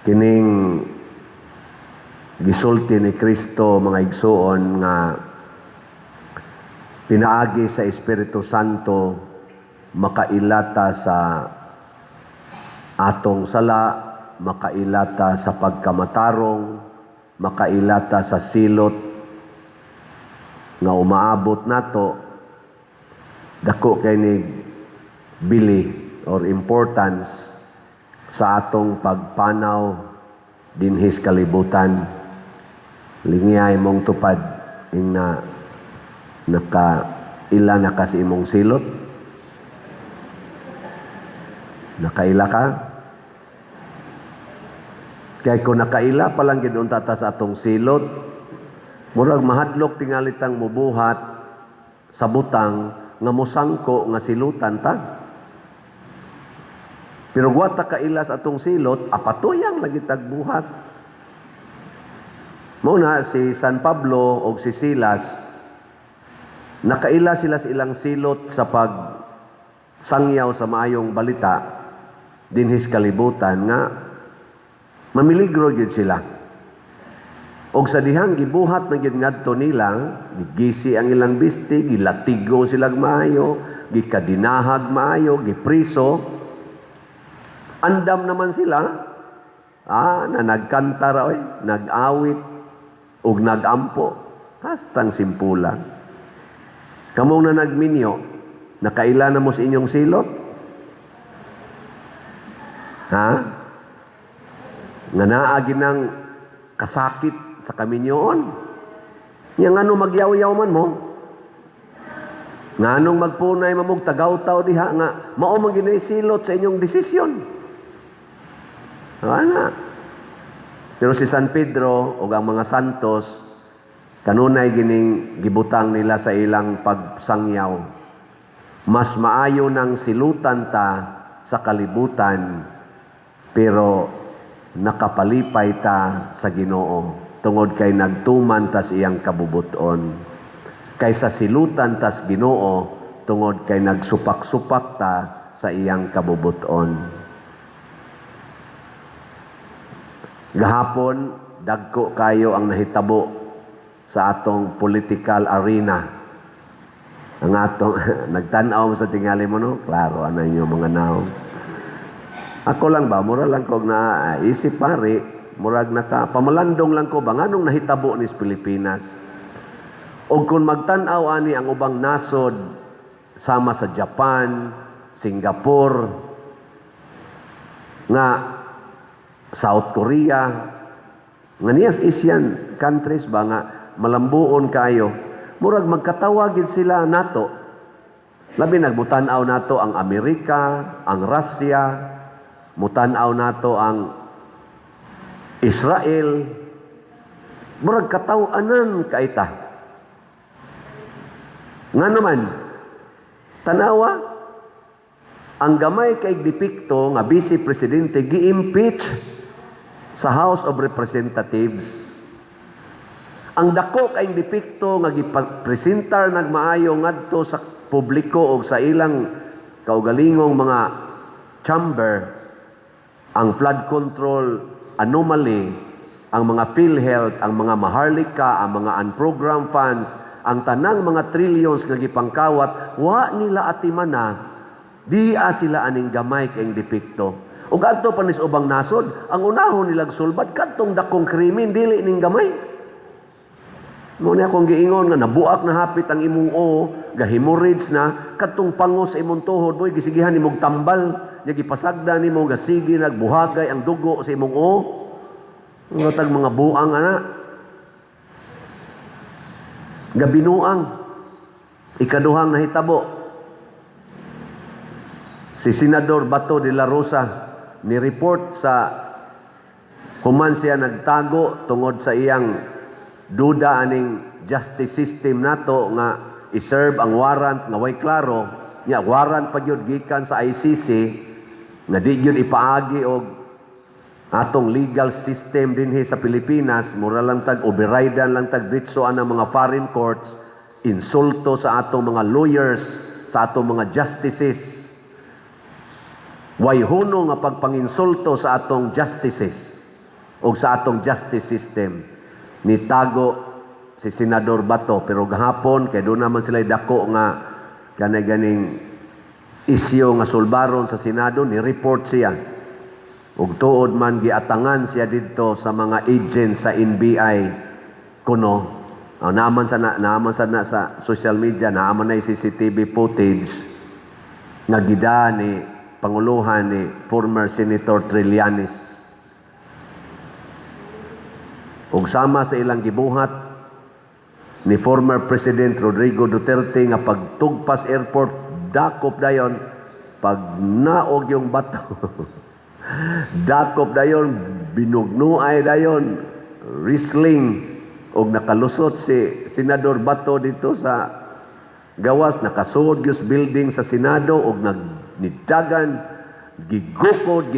Kining gisulti ni Kristo mga igsuon nga pinaagi sa Espiritu Santo makailata sa atong sala, makailata sa pagkamatarong, makailata sa silot nga umaabot nato, dako kay ni bili or importance sa atong pagpanaw dinhis kalibutan. Lingiyay mong tupad ing na nakaila na kasi imong silot. Nakaila ka? Kaya kung nakaila palang ginunta ta sa atong silot, murag mahadlok tingalitang mubuhat sa butang nga musangko nga silutan ta. Pero guwat ta kaila sa atong silot, apatoyang lagi tagbuhat. Muna si San Pablo o si Silas, nakaila sila sa ilang silot sa pagsangyaw sa maayong balita dinhis kalibutan nga mamiligro gyud sila. Og sa dihang gibuhat na gyud ngadto nila, gigisi ang ilang bisti, gilatigo sila maayo, gikadinahag maayo, gipriso. Andam naman sila na nagkanta ra oy, nag-awit ug nagampo. Hastang simpulan. Kamong na nagminyo, nakaila na mo sa inyong silot? Ha? Nga naagi ng kasakit sa kaminyoon. Nga nga magyaw-yaw man mo. Nga anong magpunay mamog tagaw-taw diha nga mao man ginay silot sa inyong desisyon. Ana. Pero si San Pedro o ang mga santos kanunay gining gibutang nila sa ilang pagsangyaw. Mas maayo ng silutan ta sa kalibutan pero nakapalipay ta sa Ginoo tungod kay nagtuman ta sa iyang kabubuton. Kaysa silutan ta sa Ginoo tungod kay nagsupak-supak ta sa iyang kabubuton. Gahapon, dagko kayo ang nahitabo sa atong political arena. Ang atong, nagtanaw sa tingali mo, no? Klaro, ano yung mga naong. Ako lang ba, mura lang ko na isip pare, murag pamalandong lang ko ba, nganong nahitabo ni Pilipinas? O kung magtanaw ani ang ubang nasod, sama sa Japan, Singapore, nga South Korea, nga niyas Asian countries ba nga malambuon kayo, murag magkatawagin sila nato. Labi nagbutanaw nato ang Amerika, ang Russia, mutanaw nato ang Israel, murag katawanan kaita. Nga naman, tanawa, ang gamay kay dipikto nga Vice Presidente gi-impeach sa House of Representatives. Ang dako kay dipikto nga gipresentar nagmaayo ngadto sa publiko o sa ilang kaugalingong mga chamber ang flood control anomaly, ang mga PhilHealth, ang mga Maharlika, ang mga unprogrammed funds, ang tanang mga trillions nga gipangkawat, wa nila atimana, diya sila aning gamay kay dipikto. Ug adto pa nis ubang nasod, ang unahon nilag sulbad kadtong dakong krimen dili ning gamay. Mo ni akong giingon nga nabuak na hapit ang imong gahemorrhage na kadtong pangos sa imong tuhod boy gisigihan nimong tambal, nya gipasagda nimo gasigi nagbuhagay ang dugo sa imong Nga tag mga buang ana. Gabinuang ikaduhang nahitabo. Si Senador Bato de la Rosa ni-report sa human siya nagtago tungod sa iyang duda aning justice system nato nga i-serve ang warrant nga way klaro nya warrant pa gyud gikan sa ICC nga di gyud ipaagi og atong legal system dinhi sa Pilipinas, mura lang tag overridean lang tag bitsoan ng mga foreign courts, insulto sa atong mga lawyers, sa atong mga justices. Way huno nga pagpanginsulto sa atong justices. o sa atong justice system. Nitago si Senador Bato, pero gahapon kay doon naman sila dako nga kanay ganing isyu nga sulbaron sa Senado, ni-report siya. Ug tuod man giatangan siya didto sa mga agents sa NBI kuno. Naaman sa social media, naaman na yung CCTV footage nga gida ni Panguluhan ni former Senator Trillanes. Ug sama sa ilang gibuhat ni former President Rodrigo Duterte nga pagtugpas airport, dakop dayon, pag naog yung bato, dakop dayon, binugnuay dayon, wrestling, og nakalusot si Senador Bato dito sa gawas, nakasuod yung building sa Senado, og nagnidagan, gigukod,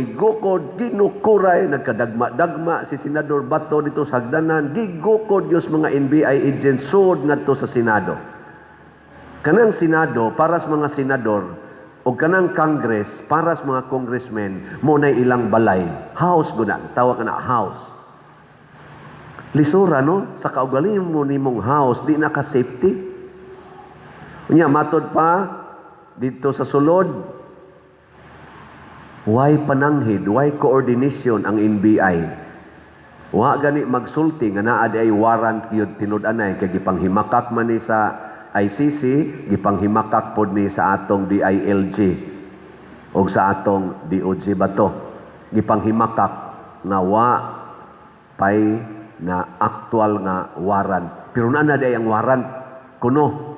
ginukuray, nagkadagma-dagma si Senador Bato dito sa hagdanan, gigukod yung mga NBI agents, suod nga to sa Senado. Kanang Senado, para sa mga senador, o kanang Congress, para sa mga congressmen, mo na ilang balay. House guna, tawag ka na house. Lisura, no? Sa kaugaling mo ni mong house, di naka-safety. Unya, matod pa, dito sa sulod, why pananghid, why coordination ang NBI? Wa gani magsulti nga naa ay warrant yun tinud-anay kay gipanghimakak man ni sa ICC, gipanghimakak pod ni sa atong DILG o sa atong DOJ bato. Gipanghimakak nga wa pay na actual nga warrant. Pero na day ang warrant kuno.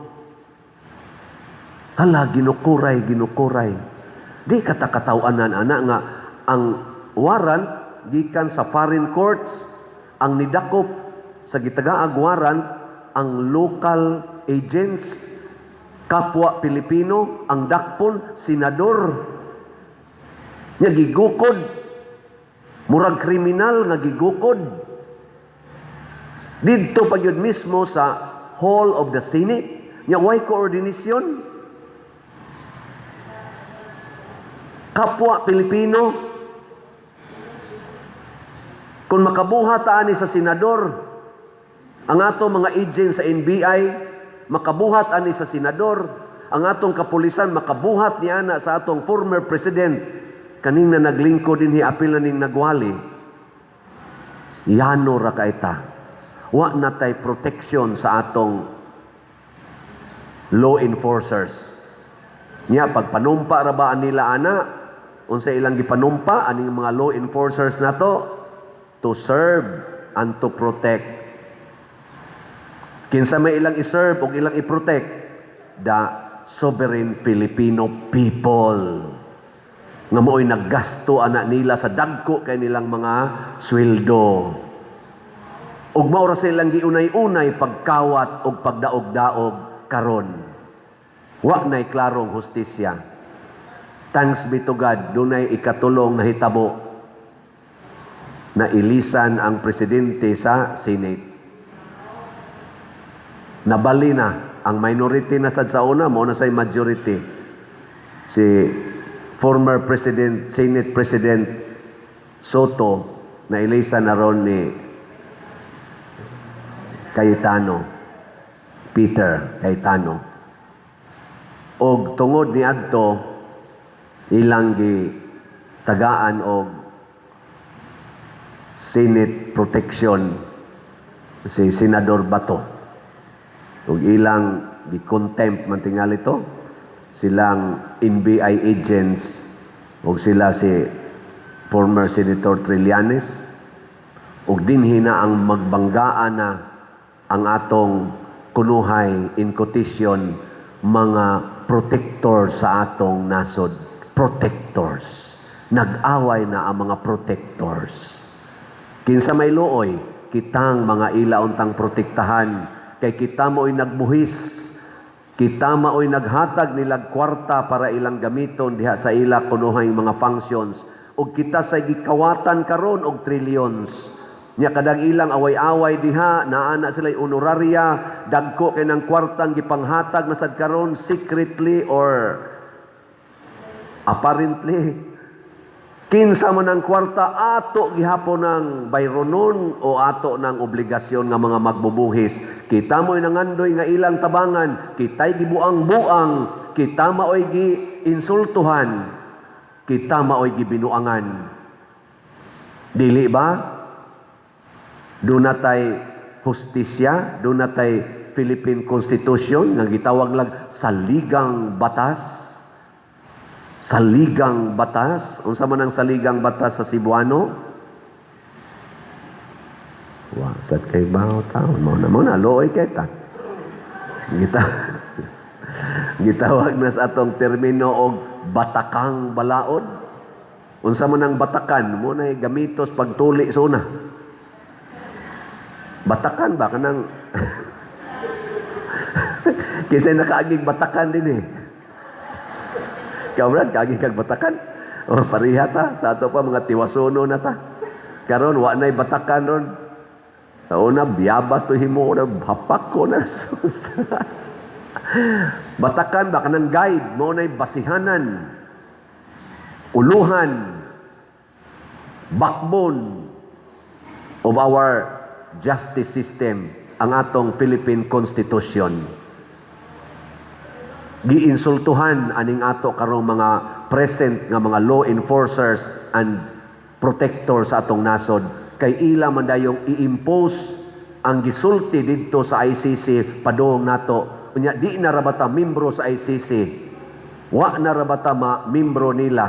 Hala, ginukuray. Di katakatawanan ana nga ang warrant gikan sa foreign courts, ang nidakop sa gitagaag warrant ang local agents, kapwa Pilipino, ang dakpon senador. Nya gigukod, murag kriminal nga gigukod. Dito pa yun mismo sa Hall of the Senate, nya why coordination? Kapwa Pilipino, kung makabuhat ani sa senador, ang atong mga agent sa NBI, makabuhat ani sa senador, ang atong kapulisan, makabuhat niya na sa atong former president, kaning na naglingkod din apil na ning nagwali, yano ra kaita. Wa na tay protection sa atong law enforcers. Nya pagpanumpa ra ba nila ana, unsa ilang gipanumpa aning mga law enforcers nato to serve and to protect. Kinsa may ilang i-serve o ilang i-protect? The sovereign Filipino people. Nga mo'y naggasto ana nila sa dagko kay nilang mga sweldo. Ug maura silang giunay-unay pagkawat og pagdaog-daog karon. Wa nay klarong hustisya. Thanks be to God, dunay ikatulong na hitabo na ilisan ang presidente sa Senate. Nabali na ang minority na sad sa una, mo na say majority. Si former President, Senate President Soto na ilisan na ron ni Cayetano, Peter Cayetano. Og tungod ni adto ilang tagaan og Senate protection si Senador Bato. Og ilang gi-contempt man tingali to silang NBI agents og sila si former Senator Trillanes og dinhi na ang magbanggaan na ang atong kunuhay in quotation mga protector sa atong nasod. Protectors. Nag-away na ang mga protectors. Kinsa may luoy, kitang mga ilauntang protektahan, kay kita mo'y nagbuhis, kita mo'y naghatag nilag kwarta para ilang gamiton diha sa ila kunuhay mga functions, ug kita sa gikawatan karon og trillions. Nya kadang ilang away-away diha, naana sila'y honoraria, dagko kay ng kwartang gipanghatag na sad karon secretly or apparently. Kinsa man ang kwarta ato gihapon ng bayronon o ato ng obligasyon nga mga magbubuhis. Kita mo'y nangandoy nga ilang tabangan, kita'y gibuang-buang, kita maoy gi-insultuhan, kita maoy gibinuangan. Dili ba? Doon natay hustisya, doon natay Philippine Constitution nga gitawag lang saligang batas. Saligang batas. Unsa man ang saligang batas sa Cebuano? Wasat kay bawo taon mo na looy kay ta. Gitawag na sa atong termino og batakang balaod. Unsa man ang batakan mo na gamitos pagtuli sa una. Batakan ba kanang kisay nakaaging batakan din eh. Kabrad, kagi kag batakan. O, pariha ta. Sa ato pa, mga tiwasono na ta. Karon wa na'y batakan ron. Sa una, biyabas to himo na, hapak ko na. Batakan, baka ng guide, mo na'y basihanan, uluhan, backbone of our justice system, ang atong Philippine Constitution. Giinsultuhan aning ato karong mga present nga mga law enforcers and protectors sa atong nasod kay ila man dayong i-impose ang gisulti didto sa ICC padung nato unya di na rabata membro sa ICC wa na rabata membro nila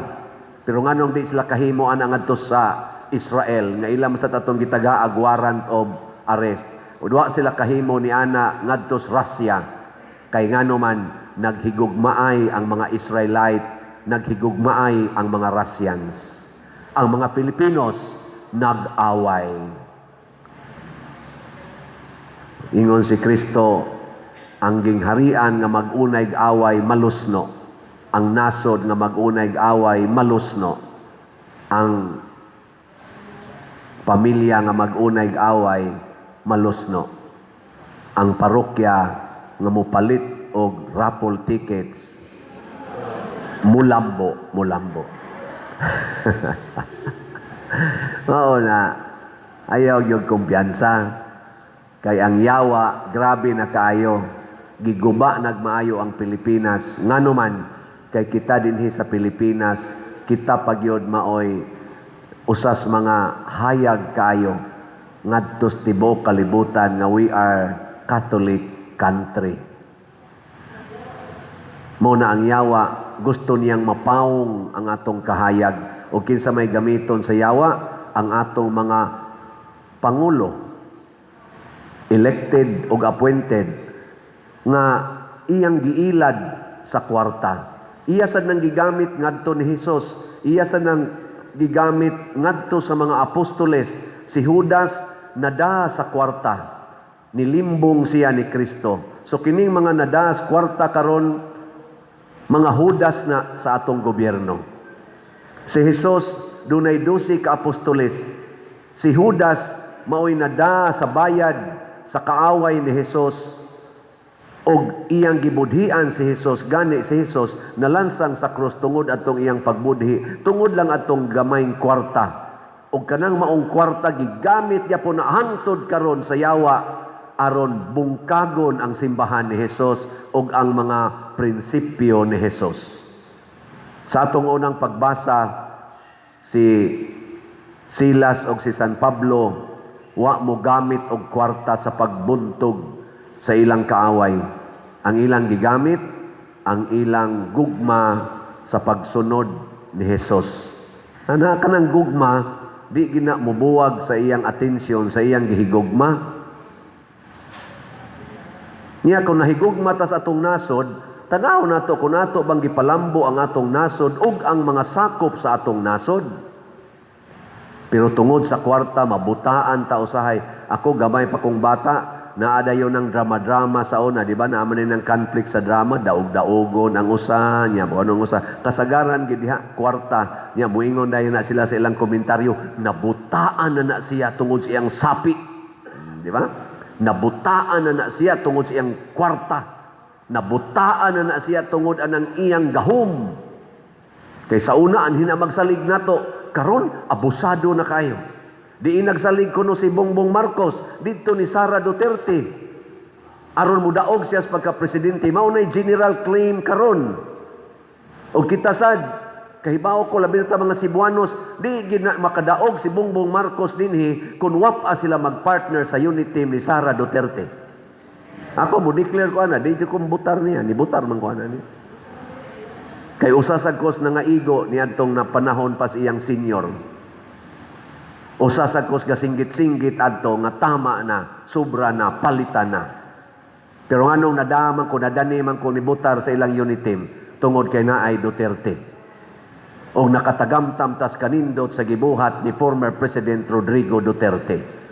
pero nganong di sila kahimoan ang adto sa Israel nga ila man sa atong gitagaag warrant of arrest wa sila kahimo ni ana ngadto sa Russia kay ngano man naghigugmaay ang mga Israelite, naghigugmaay ang mga Russians. Ang mga Filipinos, nag-away. Ingon si Kristo, ang gingharian nga mag-unay away, malusno. Ang nasod nga mag-unay away, malusno. Ang pamilya nga mag-unay away, malusno. Ang parokya nga mupalit og raffle tickets mulambo oo na ayaw yung kumpiyansa kay ang yawa grabe na kaayo giguba nagmaayo ang Pilipinas ngano man kay kita dinhi sa Pilipinas kita pagyod maoy usas mga hayag kaayo ngadto tibuok kalibutan nga we are Catholic country. Mo na ang yawa, gusto niyang mapawong ang atong kahayag o kinsa may gamiton sa yawa, ang atong mga pangulo, elected o appointed, nga iyang giilad sa kwarta. Iya sad nang gigamit ngadto ni Hesus, iya sad nang gigamit ngadto sa mga apostoles, si Judas nada sa kwarta, nilimbong siya ni Kristo. So kining mga nada sa kwarta karon mga Judas na sa atong gobyerno. Si Jesus, dunay 12 ka apostoles. Si Judas, maoy nada sa bayad sa kaaway ni Jesus og iyang gibudhian si Jesus, gani si Jesus nalansang sa krus tungod atong iyang pagbudhi, tungod lang atong gamayng kwarta. Og kanang maong kwarta gigamit niya po na hangtod karon sa yawa aron bungkagon ang simbahan ni Jesus ug ang mga prinsipyo ni Jesus. Sa atong unang pagbasa, si Silas ug si San Pablo wa mo gamit og kwarta sa pagbuntog sa ilang kaaway. Ang ilang gigamit, ang ilang gugma sa pagsunod ni Jesus. Ana kanang gugma, di gina mubuwag sa iyang atensyon, sa iyang gihigugma. Niya kung nahigugma ta sa atong nasod, tanaw nato kung nato bang gipalambo ang atong nasod ug ang mga sakop sa atong nasod. Pero tungod sa kwarta, mabutaan ta usahay. Ako gamay pa kong bata, naadayon ng drama-drama sa una, di ba? Naaman ng conflict sa drama, daog-daogon ang usa, niya, anong usa. Kasagaran, gidiha, kwarta, niya, muingon dayon na sila sa ilang komentaryo, nabutaan na siya tungod sa iyang sapi. Di ba? Nabutaan na siya tungod sa iyang kwarta. Nabutaan na siya tungod anang iyang gahom. Kay sa una, ang hinamagsalig nato, karon abusado na kayo. Di nagsalig kuno si Bongbong Marcos dito ni Sara Duterte. Aron mo daog siya sa pagka-presidente, mao nay general claim karon. O kita sad, kahibaw ko labi na mga Cebuanos, di gina makadaog si Bongbong Marcos dinhi kung wapa sila mag-partner sa unit team ni Sara Duterte. Ako mo declare ko ana, di ko butar niya, ni butar man ko ana ni. Kay usasag kos na nga igo niadtong na panahon pas iyang senior. Usasag kos nga singgit-singgit adto nga tama na, sobra na, palitan na. Pero nganong nadaman ko, nadani man ko ni butar sa ilang unit team tungod kay naay Duterte. O nakatagamtam tas kanindot sa gibuhat ni former President Rodrigo Duterte.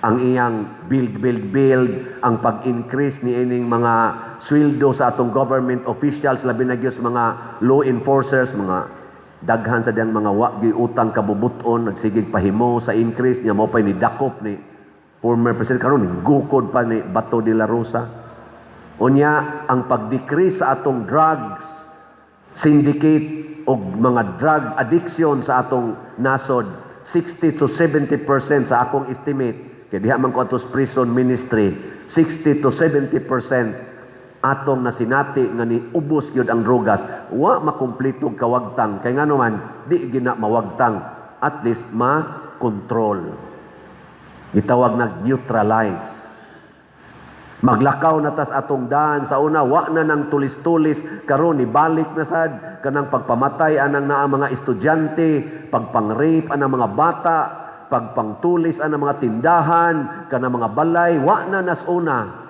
Ang iyang build, ang pag-increase ni ining mga sweldo sa atong government officials, labi na gyud mga law enforcers, mga daghan sa diyang mga wagi utang kabubuton, nagsigig pahimo sa increase niya, mo pa ni dakop ni former President karon gukod pa ni Bato de la Rosa. Unya, ang pag-decrease sa atong drugs syndicate o mga drug addiction sa atong nasod, 60 to 70% sa akong estimate. Kaya diha man ko atos prison ministry, 60 to 70% atong nasinati nga ni ubos gyud ang drogas, wa makumpleto kawagtang. Kay ngano man di gina mawagtang, at least ma-control. Gitawag nag-neutralize. Maglakaw na tas atong daan sa una, wa na nang tulis-tulis, karon ibalik na sad kanang pagpamatay anang naa mga estudyante, pagpang-rape anang mga bata, pagpangtulis anang mga tindahan, kanang mga balay, wa na nas una.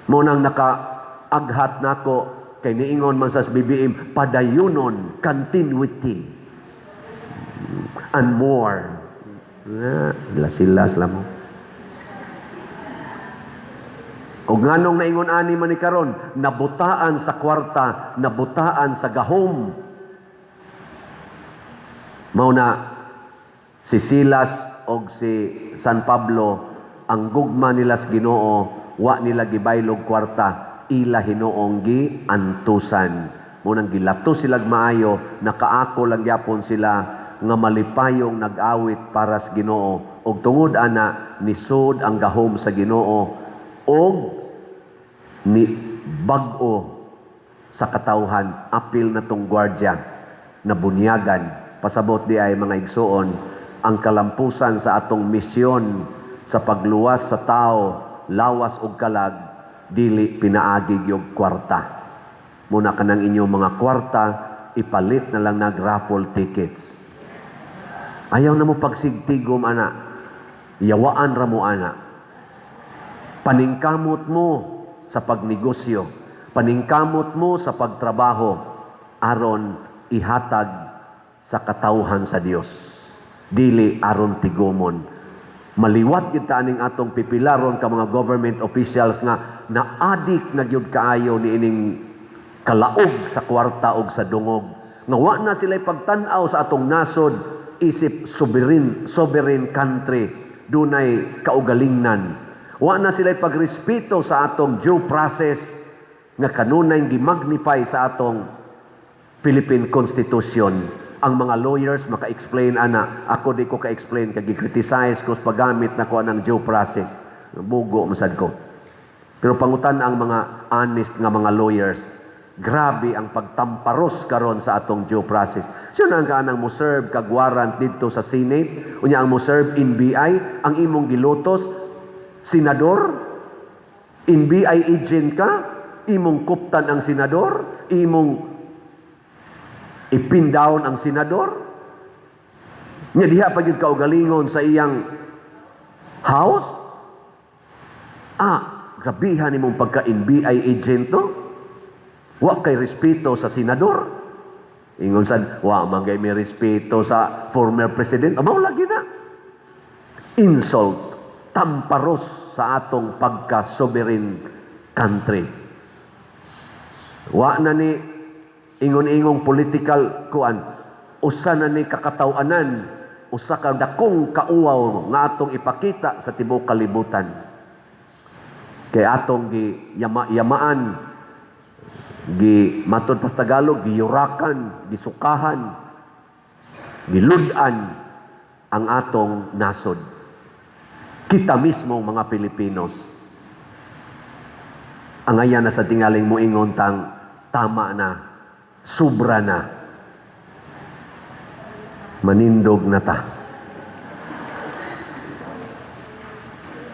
Mo nang nakaaghat nako kay niingon man sa BBM, padayunon, continuity and more. Silas mo. O nganong naingon ani man ni karon, nabutaan sa kwarta, nabutaan sa gahom. Mao na si Silas o si San Pablo, ang gugma nila sa Ginoo, wa nila gibaylog kwarta, ila hinuong gi antusan. Munang gilato sila maayo, nakaako lang yapon sila nga malipayong nag-awit para sa Ginoo. Og tungod ana nisud ang gahom sa Ginoo og ni bag-o sa katawhan, apil na tong gwardya na bunyagan. Pasabot di ay mga igsuon, ang kalampusan sa atong misyon sa pagluwas sa tao, lawas og kalag, dili pinaagi gyud kwarta. Muna kanang inyong mga kwarta, ipalit na lang nag raffle tickets. Ayaw na mo pagsigtigom ana, yawaan ra mo ana. Paningkamot mo sa pagnegosyo, paningkamot mo sa pagtrabaho, aron ihatag sa katawhan sa Dios. Dili aron tigomon. Maliwat gid ta aning atong pipilaron ka mga government officials nga naadik na gyud kaayo ni ining kalaog sa kwarta og sa dungog. Nga wa na sila pagtan-aw sa atong nasod isip sovereign country, dunay kaugalingnan. Wa na sila pagrespeto sa atong due process nga kanunay gi-magnify sa atong Philippine Constitution. Ang mga lawyers maka-explain ana, ako di ko ka-explain kay gi-criticize ko sa paggamit na ko ng due process. Bugo masad ko. Pero pangutan ang mga honest nga mga lawyers, grabe ang pagtamparos karon sa atong due process. So nang kanang mo serve kag warrant dito sa Senate, unya ang mo serve in BI, ang imong gilotos senador, NBI agent ka, imong kuptan ang senador, imong ipin down ang senador. Nya diha pa gyud kaugalingon sa iyang house. Grabihan imong pagka NBI agent to. Wa kay respeto sa senador. Ingon sad, wa man kay may respeto sa former president. Amaw lagi na. Insult, tamparos sa atong pagka-sovereign country. Wa na ni ingon-ingong political kuan, usa na ni kakatawanan, usa ka dakong kauwaw nga atong ipakita sa tibuok kalibutan. Kay atong yamaan, matod pas Tagalog, giyurakan, gisukahan, Giludan ang atong nasod. Kita mismo mga Pilipinos. Ang ayan na sa tingaling moingon tang tama na, sobra na. Manindog na ta.